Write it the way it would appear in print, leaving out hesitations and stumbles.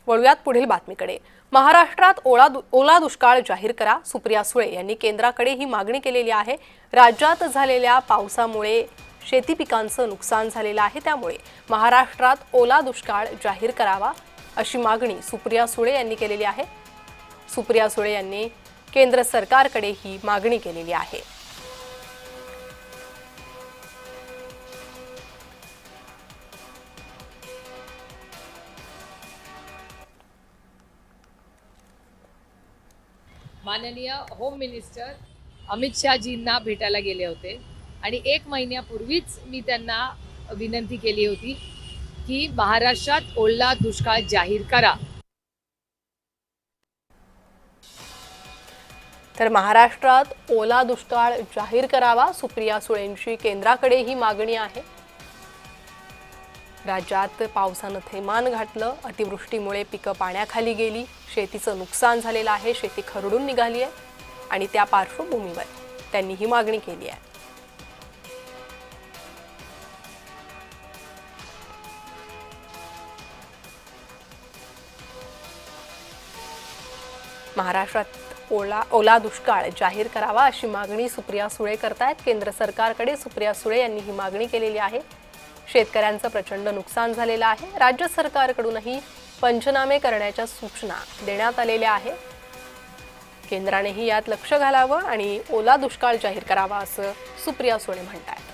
वळूयात पुढील बातमीकडे। महाराष्ट्रात ओला दुष्काळ जाहीर करा, सुप्रिया सुळे यांनी केंद्राकडे ही मागणी केलेली आहे। राज्यात झालेल्या पावसामुळे शेती पिकांचं नुकसान झालेलं आहे, त्यामुळे महाराष्ट्रात ओला दुष्काळ जाहीर करावा अशी मागणी सुप्रिया सुळे यांनी केलेली आहे। सुप्रिया सुळे यांनी केंद्र सरकारकडे ही मागणी केलेली आहे। माननीय होम मिनिस्टर अमित शाहजींना भेटायला गेले होते आणि 1 महिन्यापूर्वीच मी त्यांना विनंती केली होती की महाराष्ट्रात ओला दुष्काळ जाहीर करा। तर महाराष्ट्रात ओला दुष्काळ जाहीर करावा, सुप्रिया सुळेंची केंद्राकडे ही मागणी आहे। राज्यात पावसानं थैमान घातलं, अतिवृष्टीमुळे पिकं पाण्याखाली गेली, शेतीचं नुकसान झालेलं आहे, शेती खरडून निघाली आहे आणि त्या पार्श्वभूमीवर त्यांनी ही मागणी केली आहे। महाराष्ट्रात ओला दुष्काळ जाहीर करावा अशी मागणी सुप्रिया सुळे करतायत। केंद्र सरकारकडे सुप्रिया सुळे यांनी ही मागणी केलेली आहे। शेतकऱ्यांचं प्रचंड नुकसान झालेलं आहे, राज्य सरकारकडूनही पंचनामे करण्याच्या सूचना देण्यात आलेल्या आहे। केंद्रानेही यात लक्ष घालावं आणि ओला दुष्काळ जाहीर करावा असं सुप्रिया सुळे म्हणतात।